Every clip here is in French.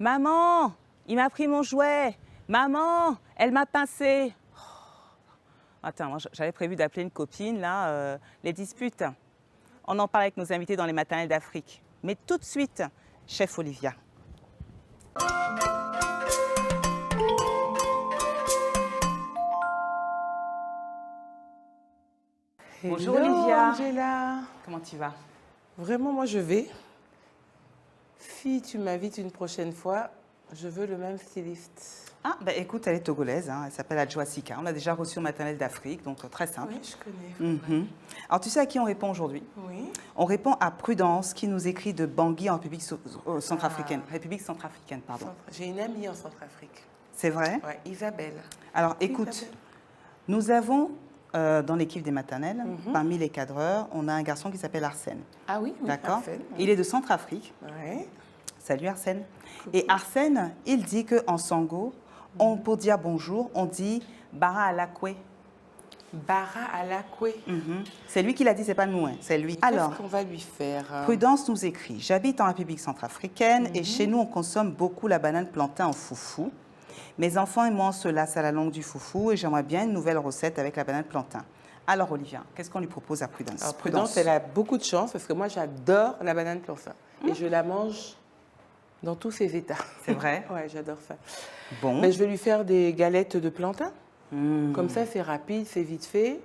Maman, il m'a pris mon jouet. Maman, elle m'a pincé. Oh. Attends, moi j'avais prévu d'appeler une copine, là, les disputes. On en parle avec nos invités dans les maternelles d'Afrique. Mais tout de suite, chef Olivia. Bonjour Hello, Olivia. Angela. Comment tu vas? Vraiment, moi je vais. Si tu m'invites une prochaine fois, je veux le même styliste. Ah, ben écoute, elle est togolaise, hein, elle s'appelle Adjoa Sika. On l'a déjà reçue au maternelle d'Afrique, donc très simple. Oui, je connais. Alors tu sais à qui on répond aujourd'hui? Oui. On répond à Prudence qui nous écrit de Bangui en République centrafricaine. République centrafricaine, pardon. J'ai une amie en Centrafrique. C'est vrai? Ouais, Isabelle. Alors écoute, Isabelle. nous avons dans l'équipe des maternelles, parmi les cadreurs, on a un garçon qui s'appelle Arsène. Ah oui, oui, D'accord? Arsène, oui. Il est de Centrafrique. Ouais. Salut Arsène. Et Arsène, il dit qu'en Sango, on, pour dire bonjour, on dit Bara Alakwe. Bara Alakwe. C'est lui qui l'a dit, c'est pas nous, hein, c'est lui. Qu'est-ce qu'on va lui faire? Prudence nous écrit: j'habite en République centrafricaine et chez nous, on consomme beaucoup la banane plantain en foufou. Mes enfants et moi, on se lasse à la longue du foufou et j'aimerais bien une nouvelle recette avec la banane plantain. Alors, Olivia, qu'est-ce qu'on lui propose à Prudence? Alors, Prudence, elle a beaucoup de chance parce que moi, j'adore la banane plantain. Et je la mange dans tous ses états. C'est vrai? Ouais, j'adore ça. Bon. Mais je vais lui faire des galettes de plantain. Comme ça, c'est rapide, c'est vite fait.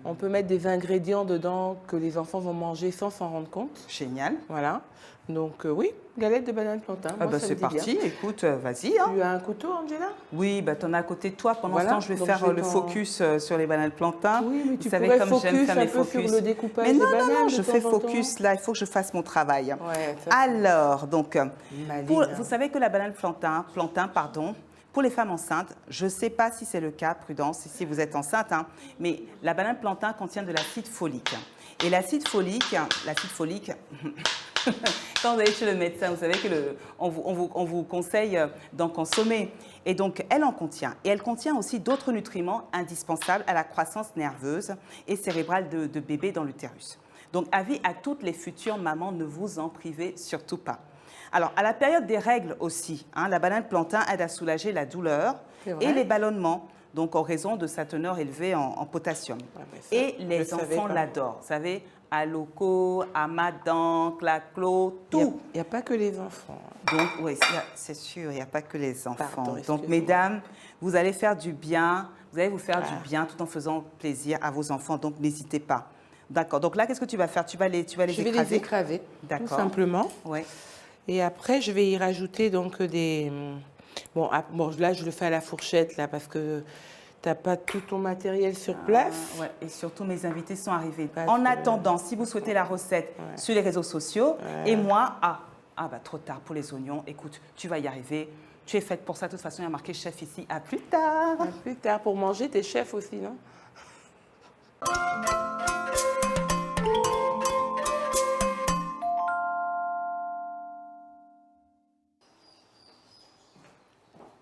On peut mettre des ingrédients dedans que les enfants vont manger sans s'en rendre compte. Génial. Voilà. Donc, oui, galettes de banane plantain. Ah Moi, bah ça me c'est dit parti, bien. écoute, vas-y. Hein. Tu as un couteau, Angela? Oui, bah, tu en as à côté de toi. Pendant Voilà, ce temps, je vais donc faire je vais le t'en- focus sur les bananes plantain. Oui, mais Vous tu savez pourrais comme j'aime focus faire un mes peu sur focus. le découpage Mais non, des non, bananes non, de je temps fais en focus temps. là, il faut que je fasse mon travail. Ouais, ça, Alors, donc, Maligne, hein. vous savez que la banane plantain, pardon, pour les femmes enceintes, je ne sais pas si c'est le cas, Prudence, si vous êtes enceinte, hein, mais la banane plantain contient de l'acide folique. Et l'acide folique, quand vous allez chez le médecin, vous savez on vous conseille d'en consommer. Et donc, elle en contient. Et elle contient aussi d'autres nutriments indispensables à la croissance nerveuse et cérébrale de bébé dans l'utérus. Donc, avis à toutes les futures mamans, ne vous en privez surtout pas. Alors, à la période des règles aussi, hein, la banane plantain aide à soulager la douleur C'est vrai. et les ballonnements, donc en raison de sa teneur élevée en potassium. Ouais, mais ça, Et je les savais enfants pas. l'adorent. Vous savez, Aloko, Amadan, Claclo, Il tout. n'y a pas que les enfants. Donc, oui, c'est sûr, il n'y a pas que les enfants. Pardon, Donc, excuse-moi. mesdames, vous allez faire du bien, vous allez vous faire du bien tout en faisant plaisir à vos enfants. Donc, n'hésitez pas. D'accord. Donc là, qu'est-ce que tu vas faire? Tu vas les Je vais écraser? les écraser, tout D'accord. simplement. Oui. Et après, je vais y rajouter donc des... Bon, là, je le fais à la fourchette, là, parce que tu n'as pas tout ton matériel sur place. Ouais. Et surtout, mes invités sont arrivés. Parce En que- attendant, si vous souhaitez la recette sur les réseaux sociaux, et moi, bah trop tard pour les oignons. Écoute, tu vas y arriver. Tu es faite pour ça. De toute façon, il y a marqué chef ici. À plus tard. À plus tard, pour manger, t'es chef aussi, non?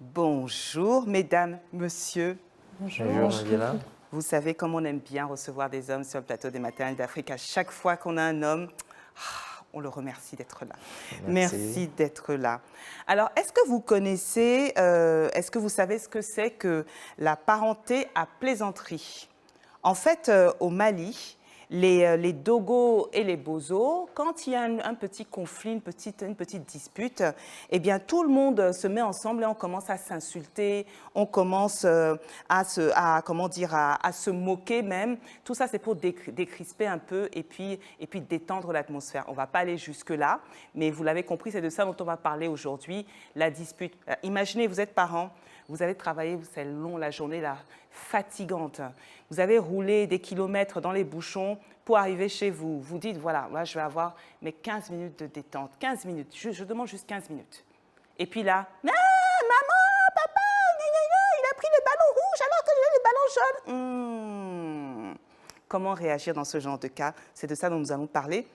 Bonjour, mesdames, monsieur. Bonjour Angela. Vous savez comme on aime bien recevoir des hommes sur le plateau des maternelles d'Afrique. À chaque fois qu'on a un homme, on le remercie d'être là. Merci d'être là. Alors, est-ce que vous connaissez, est-ce que vous savez ce que c'est que la parenté à plaisanterie? En fait, au Mali, les Dogos et les Bozos, quand il y a un petit conflit, une petite dispute, eh bien, tout le monde se met ensemble et on commence à s'insulter, on commence à se moquer même. Tout ça, c'est pour décrisper un peu et puis détendre l'atmosphère. On ne va pas aller jusque-là, mais vous l'avez compris, c'est de ça dont on va parler aujourd'hui, la dispute. Imaginez, vous êtes parents, vous avez travaillé, c'est long la journée, là, fatigante. Vous avez roulé des kilomètres dans les bouchons pour arriver chez vous. Vous dites, voilà, moi je vais avoir mes 15 minutes de détente. 15 minutes, je demande juste 15 minutes. Et puis là, ah, maman, papa, il a pris le ballon rouge alors que j'ai le ballon jaune. Comment réagir dans ce genre de cas? C'est de ça dont nous allons parler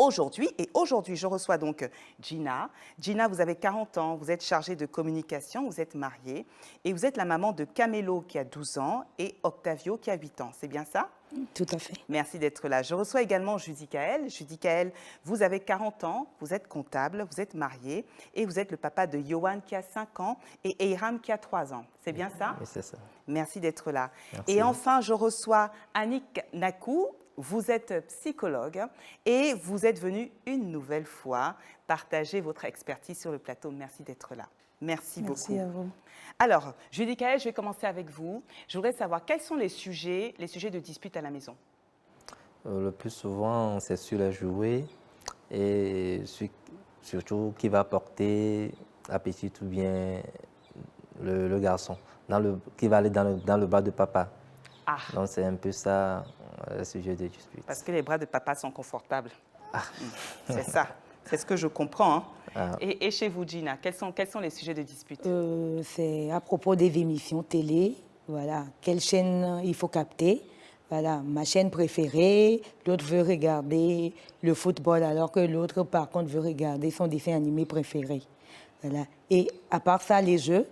aujourd'hui. Et aujourd'hui, je reçois donc Gina. Gina, vous avez 40 ans, vous êtes chargée de communication, vous êtes mariée et vous êtes la maman de Camelo qui a 12 ans et Octavio qui a 8 ans. C'est bien ça? Tout à fait. Merci d'être là. Je reçois également Judicaël. Judicaël, vous avez 40 ans, vous êtes comptable, vous êtes marié et vous êtes le papa de Yohan qui a 5 ans et Eiram qui a 3 ans. C'est bien ça? Oui, c'est ça. Merci d'être là. Merci. Et enfin, je reçois Annick Nakou. Vous êtes psychologue et vous êtes venu une nouvelle fois partager votre expertise sur le plateau. Merci d'être là. Merci beaucoup. Merci à vous. Alors, Judicaël, je vais commencer avec vous. Je voudrais savoir quels sont les sujets de dispute à la maison. Le plus souvent, c'est sur les jouets et surtout qui va porter la petite ou bien le garçon, qui va aller dans le bas de papa. Ah, Donc, c'est un peu ça le sujet de dispute. parce que les bras de papa sont confortables. C'est ça. C'est ce que je comprends. Hein. Ah. Et chez vous, Gina, quels sont les sujets de dispute? C'est à propos des émissions télé. Voilà, quelle chaîne il faut capter. Voilà, ma chaîne préférée. L'autre veut regarder le football alors que l'autre, par contre, veut regarder son dessin animé préféré. Voilà. Et à part ça, les jeux,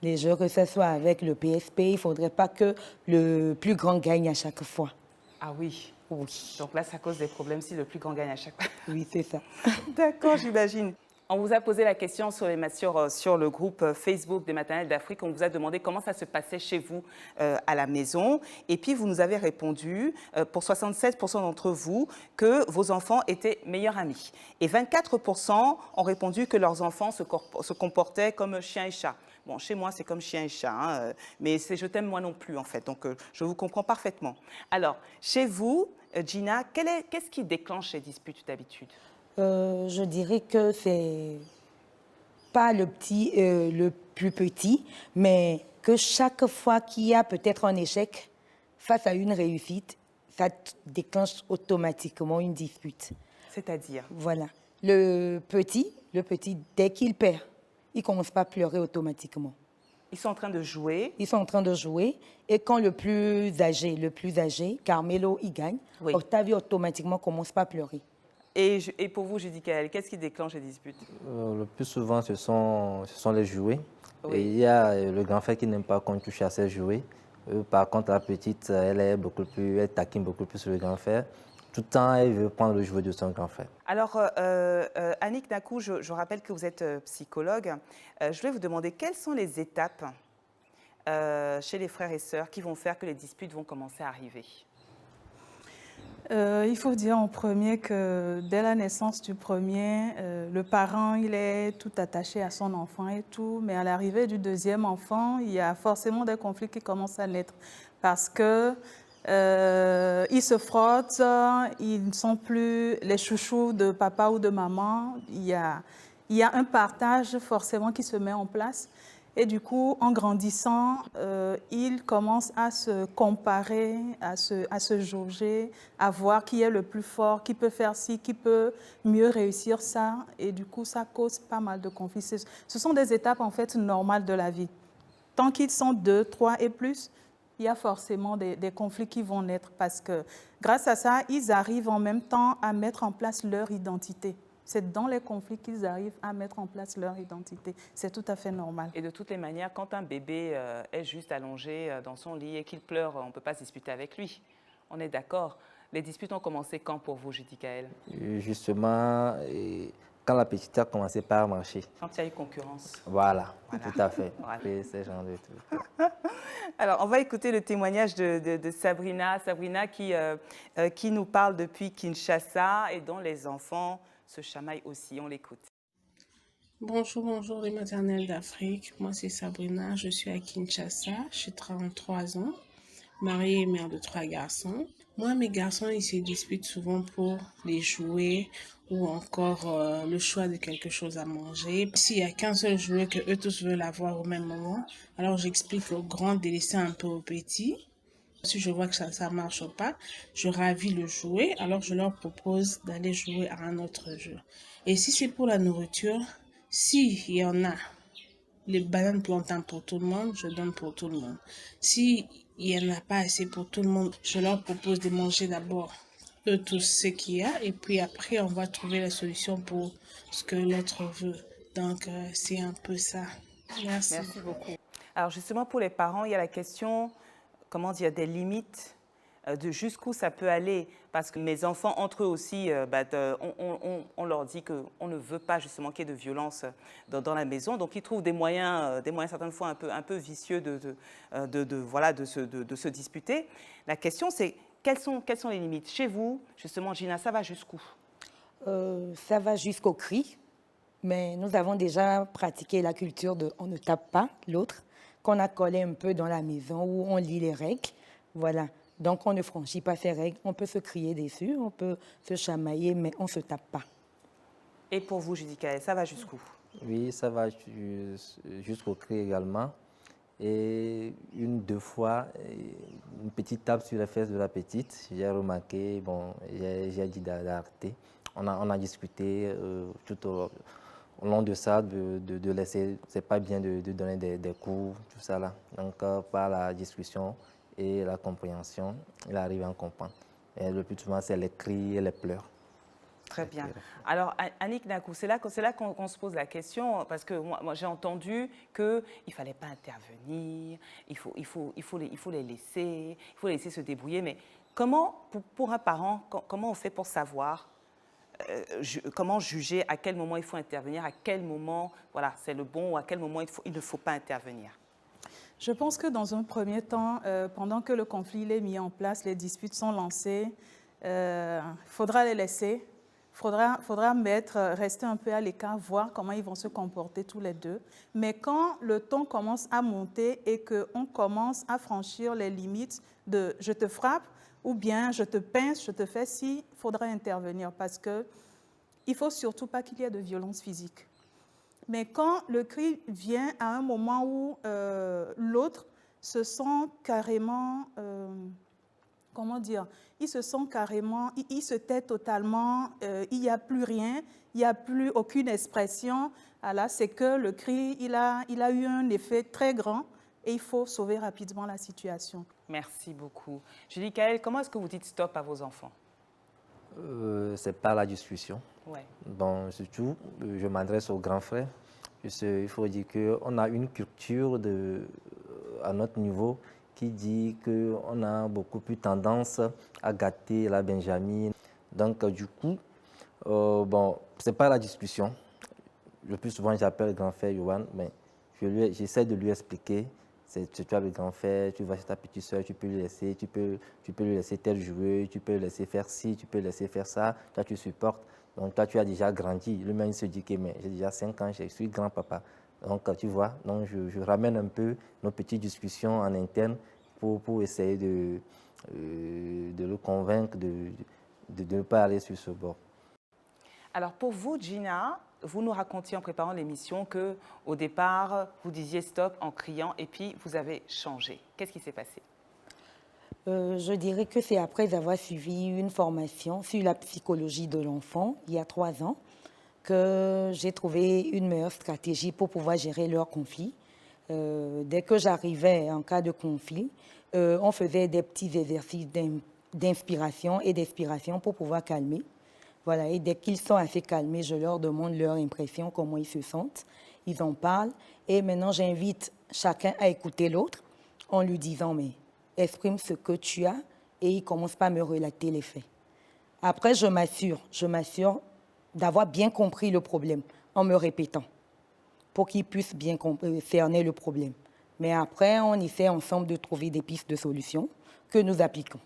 que ce soit avec le PSP, il ne faudrait pas que le plus grand gagne à chaque fois. Ah oui. Oui, Donc là, ça cause des problèmes si le plus grand gagne à chaque fois. oui, c'est ça. D'accord, j'imagine. On vous a posé la question sur le groupe Facebook des maternelles d'Afrique. On vous a demandé comment ça se passait chez vous à la maison. Et puis, vous nous avez répondu, pour 76% d'entre vous, que vos enfants étaient meilleurs amis. Et 24% ont répondu que leurs enfants se comportaient comme chien et chat. Bon, chez moi, c'est comme chien et chat, hein, mais c'est je t'aime moi non plus, en fait. Donc, je vous comprends parfaitement. Alors, chez vous, Gina, qu'est-ce qui déclenche ces disputes d'habitude? Je dirais que c'est pas le plus petit, mais que chaque fois qu'il y a peut-être un échec face à une réussite, ça déclenche automatiquement une dispute. C'est-à-dire? Voilà. Le petit, dès qu'il perd, il commence pas à pleurer automatiquement. Ils sont en train de jouer. Ils sont en train de jouer et quand le plus âgé, Carmelo, il gagne, Oui. Octavio automatiquement commence pas à pleurer. Et pour vous, Judicaël, qu'est-ce qui déclenche les disputes? Le plus souvent, ce sont les jouets. Oui. Et il y a le grand frère qui n'aime pas qu'on touche à ses jouets. Par contre, la petite, elle taquine beaucoup plus le grand frère. Tout le temps, elle veut prendre le jouet de son grand frère. Alors, Annick Nakou, je rappelle que vous êtes psychologue. Je voulais vous demander quelles sont les étapes chez les frères et sœurs qui vont faire que les disputes vont commencer à arriver? Il faut dire en premier que dès la naissance du premier, le parent, il est tout attaché à son enfant et tout, mais à l'arrivée du deuxième enfant, il y a forcément des conflits qui commencent à naître parce que ils se frottent, ils ne sont plus les chouchous de papa ou de maman. Il y a un partage forcément qui se met en place. Et du coup, en grandissant, ils commencent à se comparer, à se jauger, à voir qui est le plus fort, qui peut faire ci, qui peut mieux réussir ça. Et du coup, ça cause pas mal de conflits. Ce sont des étapes en fait normales de la vie. Tant qu'ils sont 2, 3 et plus, il y a forcément des conflits qui vont naître parce que grâce à ça, ils arrivent en même temps à mettre en place leur identité. C'est dans les conflits qu'ils arrivent à mettre en place leur identité. C'est tout à fait normal. Et de toutes les manières, quand un bébé est juste allongé dans son lit et qu'il pleure, on ne peut pas se disputer avec lui. On est d'accord. Les disputes ont commencé quand pour vous, Judicaël? Justement, quand la petite a commencé par marcher. Quand il y a eu concurrence. Voilà. Tout à fait. Voilà. Et ce genre de trucs. Alors, on va écouter le témoignage de Sabrina. Sabrina qui nous parle depuis Kinshasa et dont les enfants se chamaillent aussi. On l'écoute. Bonjour les maternelles d'Afrique. Moi, c'est Sabrina. Je suis à Kinshasa. J'ai 33 ans, mariée et mère de 3 garçons. Moi, mes garçons, ils se disputent souvent pour les jouets ou encore le choix de quelque chose à manger. S'il n'y a qu'un seul jouet que eux tous veulent avoir au même moment, alors j'explique au grand de laisser un peu au petit. Si je vois que ça ne marche pas, je ravis le jouet, alors je leur propose d'aller jouer à un autre jeu. Et si c'est pour la nourriture, s'il y en a les bananes plantains pour tout le monde, je donne pour tout le monde. S'il n'y en a pas assez pour tout le monde, je leur propose de manger d'abord de tout ce qu'il y a et puis après, on va trouver la solution pour ce que l'autre veut. Donc, c'est un peu ça. Merci. Merci beaucoup. Alors justement, pour les parents, il y a la question, comment dire, des limites de jusqu'où ça peut aller. Parce que mes enfants, entre eux aussi, on leur dit qu'on ne veut pas justement qu'il y ait de violence dans la maison. Donc, ils trouvent des moyens certaines fois un peu vicieux de se disputer. La question, c'est quelles sont les limites? Chez vous, justement, Gina, ça va jusqu'où? Ça va jusqu'au cri, mais nous avons déjà pratiqué la culture de on ne tape pas l'autre, qu'on a collé un peu dans la maison où on lit les règles. Voilà. Donc, on ne franchit pas ces règles. On peut se crier dessus, on peut se chamailler, mais on ne se tape pas. Et pour vous, Judicaël, ça va jusqu'où? Oui, ça va jusqu'au cri également. Et deux fois, une petite tape sur les fesses de la petite. J'ai remarqué, bon, j'ai dit d'arrêter. On a discuté tout au long de ça, de laisser, c'est pas bien de donner des coups, tout ça là. Donc, par la discussion et la compréhension, il arrive à en comprendre. Et le plus souvent, c'est les cris et les pleurs. Très bien. Alors, Annick Nakou, c'est là qu'on se pose la question, parce que moi j'ai entendu qu'il ne fallait pas intervenir, il faut les laisser se débrouiller. Mais comment, pour un parent, comment on fait pour savoir, comment juger à quel moment il faut intervenir, à quel moment voilà, c'est le bon, ou à quel moment il ne faut pas intervenir? Je pense que dans un premier temps, pendant que le conflit est mis en place, les disputes sont lancées, il faudra les laisser. Faudra rester un peu à l'écart, voir comment ils vont se comporter tous les deux. Mais quand le ton commence à monter et qu'on commence à franchir les limites de « je te frappe » ou bien « je te pince, je te fais ci », il faudra intervenir parce qu'il ne faut surtout pas qu'il y ait de violence physique. Mais quand le cri vient à un moment où l'autre se sent carrément... comment dire, il se sent carrément, il se tait totalement, il n'y a plus rien, il n'y a plus aucune expression. Alors, c'est que le cri, il a eu un effet très grand et il faut sauver rapidement la situation. Merci beaucoup. Judicaël, comment est-ce que vous dites stop à vos enfants? C'est par la discussion. Ouais. Bon, surtout, je m'adresse aux grands frères. Il faut dire qu'on a une culture à notre niveau qui dit qu'on a beaucoup plus tendance à gâter la Benjamin. Donc, du coup, bon, c'est pas la discussion. Le plus souvent, j'appelle le grand frère Yohan, mais j'essaie de lui expliquer. Tu as le grand frère, tu vas chez ta petite soeur, tu peux lui laisser, tu peux lui laisser tel jouer, tu peux le laisser faire ci, tu peux le laisser faire ça. Toi, tu supportes. Donc, toi, tu as déjà grandi. Lui-même, il se dit que j'ai déjà 5 ans, je suis grand-papa. Donc, tu vois, donc je ramène un peu nos petites discussions en interne pour essayer de le convaincre de ne pas aller sur ce bord. Alors, pour vous, Gina, vous nous racontiez en préparant l'émission qu'au départ, vous disiez stop en criant et puis vous avez changé. Qu'est-ce qui s'est passé? Je dirais que c'est après avoir suivi une formation sur la psychologie de l'enfant, il y a 3 ans, que j'ai trouvé une meilleure stratégie pour pouvoir gérer leurs conflits. Dès que j'arrivais en cas de conflit, on faisait des petits exercices d'inspiration et d'expiration pour pouvoir calmer. Voilà, et dès qu'ils sont assez calmés, je leur demande leur impression, comment ils se sentent. Ils en parlent. Et maintenant, j'invite chacun à écouter l'autre en lui disant, mais exprime ce que tu as, et il commence pas à me relater les faits. Après, je m'assure d'avoir bien compris le problème en me répétant pour qu'ils puissent bien cerner le problème. Mais après, on essaie ensemble de trouver des pistes de solutions que nous appliquons.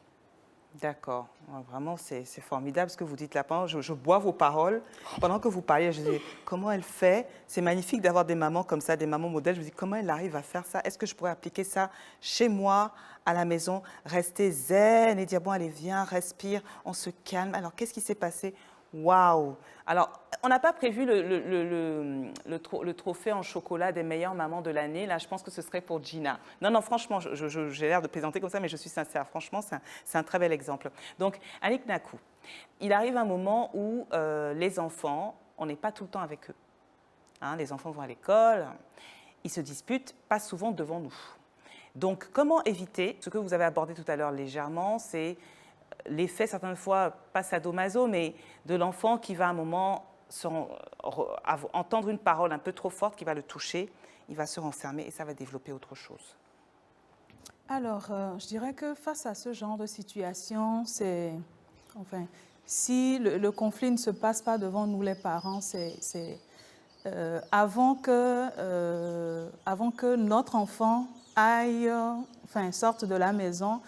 D'accord. Vraiment, c'est formidable ce que vous dites là. Je bois vos paroles. Pendant que vous parliez, je dis comment elle fait. C'est magnifique d'avoir des mamans comme ça, des mamans modèles. Je me dis comment elle arrive à faire ça. Est-ce que je pourrais appliquer ça chez moi, à la maison, rester zen et dire bon, allez, viens, respire, on se calme. Alors, qu'est-ce qui s'est passé? Waouh! Alors, on n'a pas prévu le trophée en chocolat des meilleures mamans de l'année. Là, je pense que ce serait pour Gina. Non, franchement, j'ai l'air de plaisanter comme ça, mais je suis sincère. Franchement, c'est un très bel exemple. Donc, Annick Nakou, il arrive un moment où les enfants, on n'est pas tout le temps avec eux. Hein, les enfants vont à l'école, ils se disputent, pas souvent devant nous. Donc, comment éviter, ce que vous avez abordé tout à l'heure légèrement, c'est l'effet, certaines fois, pas sadomaso, mais de l'enfant qui va à un moment entendre une parole un peu trop forte qui va le toucher, il va se renfermer et ça va développer autre chose. Alors, je dirais que face à ce genre de situation, si le conflit ne se passe pas devant nous les parents, avant que notre enfant sorte de la maison,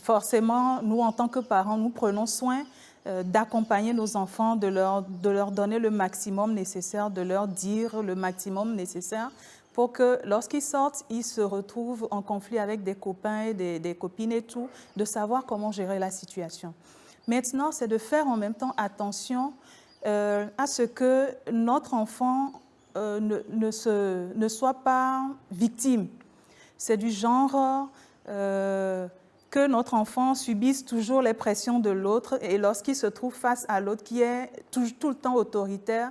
forcément, nous, en tant que parents, nous prenons soin d'accompagner nos enfants, de leur donner le maximum nécessaire, de leur dire le maximum nécessaire pour que lorsqu'ils sortent, ils se retrouvent en conflit avec des copains et des copines et tout, de savoir comment gérer la situation. Maintenant, c'est de faire en même temps attention à ce que notre enfant ne soit pas victime. C'est du genre que notre enfant subisse toujours les pressions de l'autre et lorsqu'il se trouve face à l'autre qui est tout le temps autoritaire,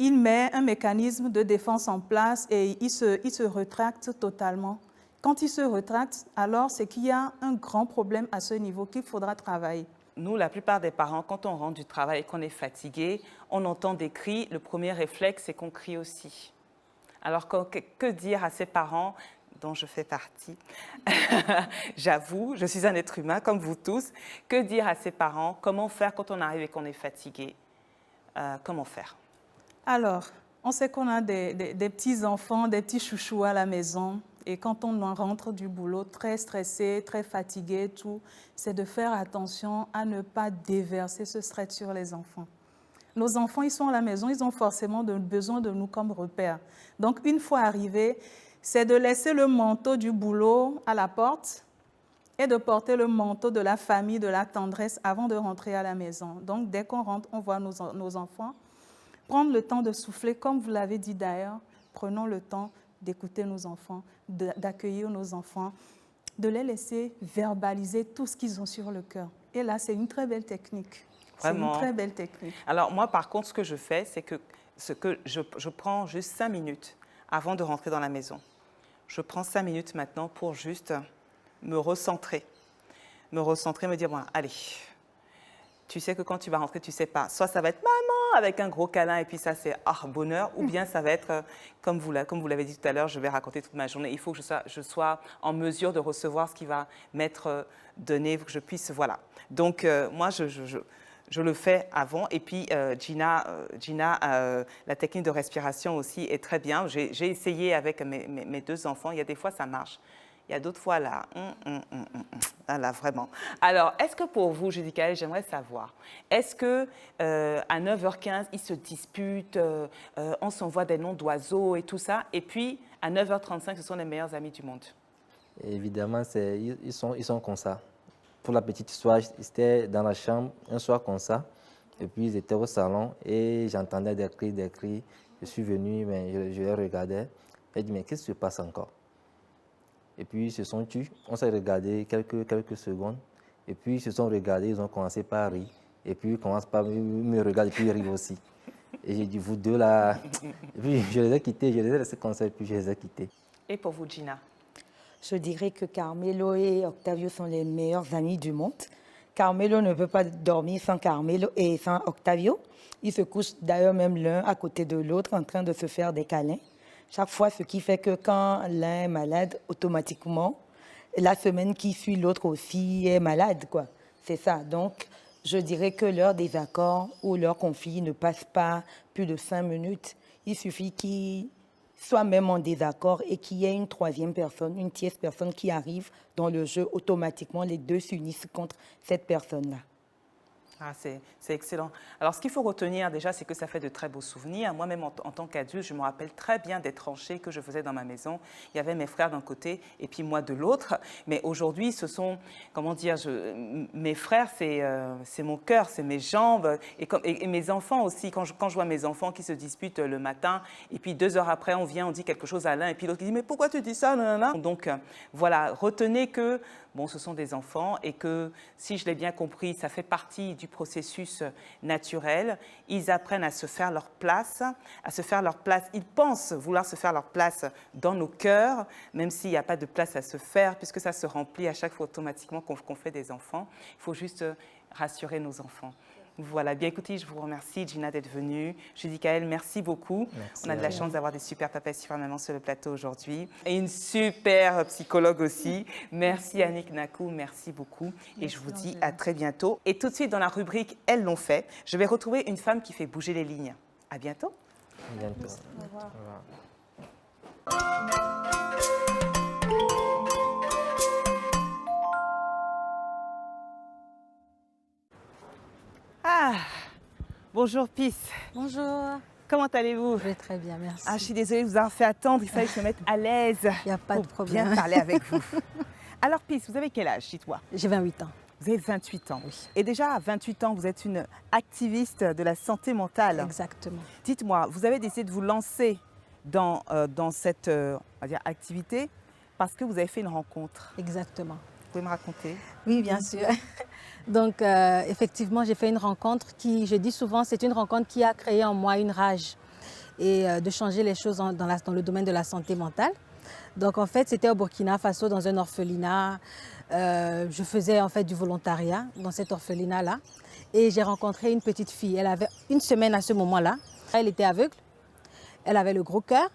il met un mécanisme de défense en place et il se rétracte totalement. Quand il se rétracte, alors c'est qu'il y a un grand problème à ce niveau qu'il faudra travailler. Nous, la plupart des parents, quand on rentre du travail et qu'on est fatigué, on entend des cris. Le premier réflexe, c'est qu'on crie aussi. Alors, que dire à ces parents dont je fais partie? J'avoue, je suis un être humain comme vous tous. Que dire à ces parents? Comment faire quand on arrive et qu'on est fatigué? Comment faire? Alors, on sait qu'on a des petits-enfants, des petits chouchous à la maison. Et quand on en rentre du boulot très stressé, très fatigué, tout, c'est de faire attention à ne pas déverser ce stress sur les enfants. Nos enfants, ils sont à la maison, ils ont forcément besoin de nous comme repère. Donc, une fois arrivés, c'est de laisser le manteau du boulot à la porte et de porter le manteau de la famille, de la tendresse avant de rentrer à la maison. Donc, dès qu'on rentre, on voit nos enfants. Prendre le temps de souffler, comme vous l'avez dit d'ailleurs, prenons le temps d'écouter nos enfants, d'accueillir nos enfants, de les laisser verbaliser tout ce qu'ils ont sur le cœur. Et là, c'est une très belle technique. Vraiment. C'est une très belle technique. Alors moi, par contre, ce que je fais, c'est que je prends juste 5 minutes avant de rentrer dans la maison. Je prends 5 minutes maintenant pour juste me recentrer. Me dire, bon, allez, tu sais que quand tu vas rentrer, tu ne sais pas. Soit ça va être maman avec un gros câlin et puis ça, c'est bonheur. Ou bien ça va être, comme vous l'avez dit tout à l'heure, je vais raconter toute ma journée. Il faut que je sois en mesure de recevoir ce qui va m'être donné, que je puisse, voilà. Donc, moi, je le fais avant. Et puis, Gina, la technique de respiration aussi est très bien. J'ai essayé avec mes 2 enfants. Il y a des fois, ça marche. Il y a d'autres fois, là, là, vraiment. Alors, est-ce que pour vous, Judicaël, j'aimerais savoir, est-ce qu'à 9h15, ils se disputent, on s'envoie des noms d'oiseaux et tout ça, et puis à 9h35, ce sont les meilleurs amis du monde? Évidemment, ils sont comme ça. Pour la petite histoire, ils étaient dans la chambre un soir comme ça, et puis ils étaient au salon, et j'entendais des cris. Je suis venu, mais je les regardais. J'ai dit, mais qu'est-ce qui se passe encore? Et puis ils se sont tus. On s'est regardé quelques secondes. Et puis ils se sont regardés, ils ont commencé par rire. Et puis ils commencent par me regarder, et puis ils rient aussi. Et j'ai dit, vous deux là. Et puis je les ai quittés, je les ai laissés comme ça, et puis je les ai quittés. Et pour vous, Gina? Je dirais que Carmelo et Octavio sont les meilleurs amis du monde. Carmelo ne peut pas dormir sans Carmelo et sans Octavio. Ils se couchent d'ailleurs même l'un à côté de l'autre en train de se faire des câlins. Chaque fois, ce qui fait que quand l'un est malade, automatiquement, la semaine qui suit, l'autre aussi est malade, quoi. C'est ça. Donc, je dirais que leur désaccord ou leur conflit ne passe pas plus de 5 minutes. Il suffit qu'ils soient même en désaccord et qu'il y ait une troisième personne, une tierce personne qui arrive dans le jeu. Automatiquement, les deux s'unissent contre cette personne-là. Ah, c'est excellent. Alors, ce qu'il faut retenir déjà, c'est que ça fait de très beaux souvenirs. Moi-même, en tant qu'adulte, je me rappelle très bien des tranchées que je faisais dans ma maison. Il y avait mes frères d'un côté et puis moi de l'autre. Mais aujourd'hui, ce sont, comment dire, mes frères, c'est mon cœur, c'est mes jambes. Et mes enfants aussi, quand je vois mes enfants qui se disputent le matin, et puis 2 heures après, on dit quelque chose à l'un, et puis l'autre qui dit « Mais pourquoi tu dis ça ?» Donc, voilà, retenez que, bon, ce sont des enfants et que, si je l'ai bien compris, ça fait partie du processus naturel. Ils apprennent à se faire leur place, Ils pensent vouloir se faire leur place dans nos cœurs, même s'il n'y a pas de place à se faire, puisque ça se remplit à chaque fois automatiquement qu'on fait des enfants. Il faut juste rassurer nos enfants. Voilà, bien écoutez, je vous remercie Gina d'être venue. Judy Kael, merci beaucoup. Merci On a de à la vous. chance d'avoir des super papas et super mamans sur le plateau aujourd'hui. Et une super psychologue aussi. Merci Annick Nakou, merci beaucoup. Et je vous dis à très bientôt. Et tout de suite dans la rubrique Elles l'ont fait, je vais retrouver une femme qui fait bouger les lignes. À bientôt. À bientôt. Au revoir. Au revoir. Ah, bonjour Peace. Bonjour, Comment allez-vous? je vais très bien, merci. Ah, je suis désolée de vous avoir fait attendre, il fallait que je me mette à l'aise. Il n'y a pas de pour problème. bien parler avec vous. Alors Peace, vous avez quel âge, dis-toi? J'ai 28 ans. Vous avez 28 ans. Oui. Et déjà à 28 ans, vous êtes une activiste de la santé mentale. Exactement. Dites-moi, vous avez décidé de vous lancer dans cette on va dire, activité parce que vous avez fait une rencontre. Exactement. Vous pouvez me raconter? Oui, bien sûr. Donc, effectivement, j'ai fait une rencontre qui, je dis souvent, c'est une rencontre qui a créé en moi une rage et de changer les choses dans le domaine de la santé mentale. Donc, en fait, c'était au Burkina Faso, dans un orphelinat. Je faisais en fait du volontariat dans cet orphelinat-là. Et j'ai rencontré une petite fille. Elle avait une semaine à ce moment-là. Elle était aveugle. Elle avait le gros cœur.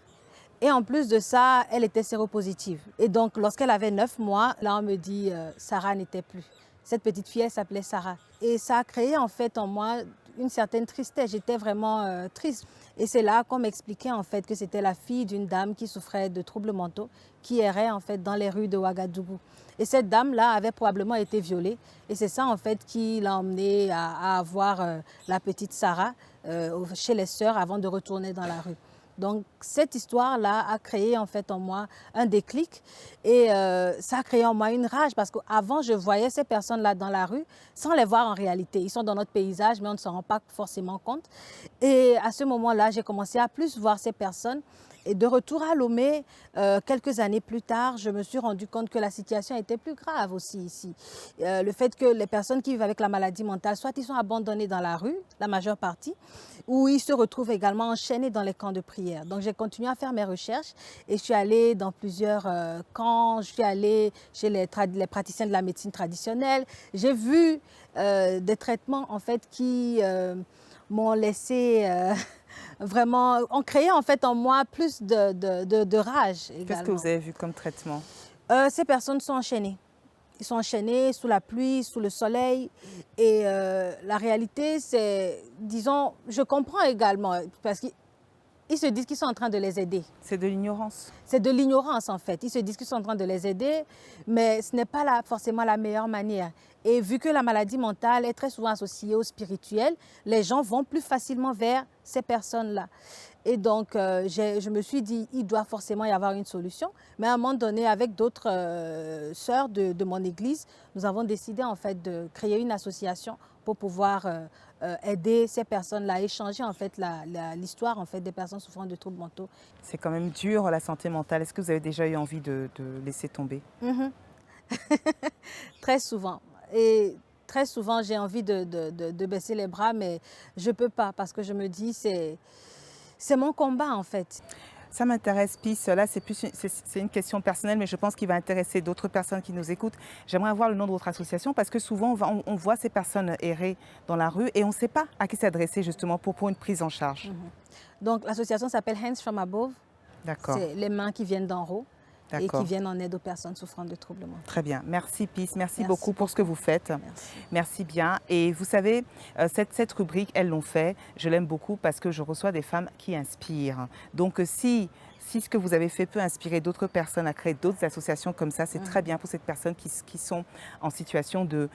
Et en plus de ça, elle était séropositive. Et donc, lorsqu'elle avait 9 mois, là, on me dit Sarah n'était plus. Cette petite fille, elle s'appelait Sarah. Et ça a créé en fait en moi une certaine tristesse. J'étais vraiment triste. Et c'est là qu'on m'expliquait en fait que c'était la fille d'une dame qui souffrait de troubles mentaux, qui errait en fait dans les rues de Ouagadougou. Et cette dame-là avait probablement été violée. Et c'est ça en fait qui l'a emmenée à avoir la petite Sarah chez les sœurs avant de retourner dans la rue. Donc cette histoire-là a créé en fait en moi un déclic et ça a créé en moi une rage parce qu'avant je voyais ces personnes-là dans la rue sans les voir en réalité. Ils sont dans notre paysage mais on ne s'en rend pas forcément compte. Et à ce moment-là, j'ai commencé à plus voir ces personnes. Et de retour à Lomé, quelques années plus tard, je me suis rendu compte que la situation était plus grave aussi ici. Le fait que les personnes qui vivent avec la maladie mentale, soit ils sont abandonnés dans la rue, la majeure partie, ou ils se retrouvent également enchaînés dans les camps de prière. Donc j'ai continué à faire mes recherches et je suis allée dans plusieurs camps, je suis allée chez les praticiens de la médecine traditionnelle. J'ai vu des traitements en fait qui m'ont laissé... vraiment, ont créé en fait en moi plus de rage également. Qu'est-ce que vous avez vu comme traitement? Ces personnes sont enchaînées. Ils sont enchaînés sous la pluie, sous le soleil. Et la réalité, c'est, disons, je comprends également, parce qu'ils se disent qu'ils sont en train de les aider. C'est de l'ignorance. C'est de l'ignorance en fait. Ils se disent qu'ils sont en train de les aider, mais ce n'est pas forcément la meilleure manière. Et vu que la maladie mentale est très souvent associée au spirituel, les gens vont plus facilement vers ces personnes-là. Et donc, je me suis dit, il doit forcément y avoir une solution. Mais à un moment donné, avec d'autres sœurs de mon église, nous avons décidé en fait de créer une association pour pouvoir aider ces personnes-là, échanger en fait l'histoire en fait des personnes souffrant de troubles mentaux. C'est quand même dur la santé mentale. Est-ce que vous avez déjà eu envie de laisser tomber? Très souvent. Et très souvent, j'ai envie de baisser les bras, mais je ne peux pas parce que je me dis, c'est mon combat en fait. Ça m'intéresse, Peace. Là, c'est une question personnelle, mais je pense qu'il va intéresser d'autres personnes qui nous écoutent. J'aimerais avoir le nom de votre association parce que souvent, on voit ces personnes errer dans la rue et on ne sait pas à qui s'adresser justement pour une prise en charge. Donc, l'association s'appelle Hands from Above. D'accord. C'est les mains qui viennent d'en haut et D'accord. qui viennent en aide aux personnes souffrant de troubles mentaux. Très bien. Merci, Peace. Merci Merci beaucoup pour ce que vous faites. Merci. Merci bien. Et vous savez, cette rubrique, elles l'ont fait. Je l'aime beaucoup parce que je reçois des femmes qui inspirent. Donc, si ce que vous avez fait peut inspirer d'autres personnes à créer d'autres associations comme ça, c'est très bien pour ces personnes qui sont en situation de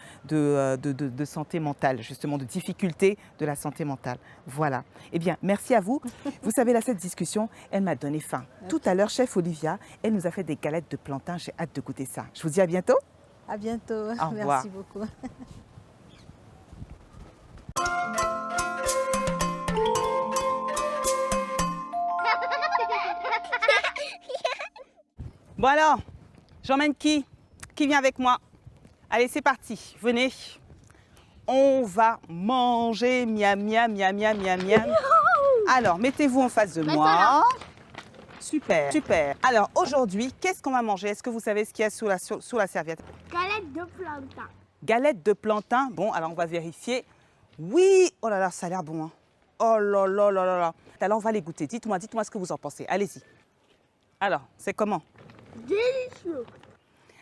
santé mentale, justement, de difficulté de la santé mentale. Voilà. Eh bien, merci à vous. Vous savez, là, cette discussion, elle m'a donné faim. Tout à l'heure, chef Olivia, elle nous a fait des galettes de plantain. J'ai hâte de goûter ça. Je vous dis à bientôt. À bientôt. Au revoir. Merci beaucoup. Bon alors, j'emmène qui? Qui vient avec moi? Allez, c'est parti. Venez. On va manger, miam, miam, miam, miam, miam, miam. Alors, mettez-vous en face de moi. Super, super. Alors, aujourd'hui, qu'est-ce qu'on va manger? Est-ce que vous savez ce qu'il y a sous la serviette? Galette de plantain. Galette de plantain. Bon, alors on va vérifier. Oui, oh là là, ça a l'air bon. Hein. Oh là là là là là. Alors, on va les goûter. Dites-moi ce que vous en pensez. Allez-y. Alors, c'est comment? Délicieux.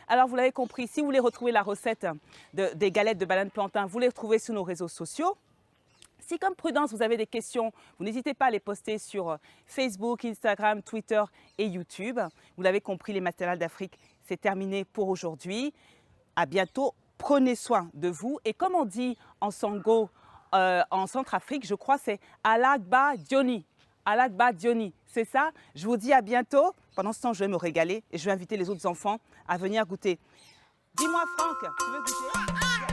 Alors, vous l'avez compris, si vous voulez retrouver la recette des galettes de banane plantain, vous les retrouvez sur nos réseaux sociaux. Si comme Prudence, vous avez des questions, vous n'hésitez pas à les poster sur Facebook, Instagram, Twitter et YouTube. Vous l'avez compris, les maternelles d'Afrique, c'est terminé pour aujourd'hui. À bientôt, prenez soin de vous. Et comme on dit en Sango, en Centrafrique, je crois c'est Alagba Dioni. Alagba Dioni, c'est ça? Je vous dis à bientôt. Pendant ce temps, je vais me régaler et je vais inviter les autres enfants à venir goûter. Dis-moi Franck, tu veux goûter?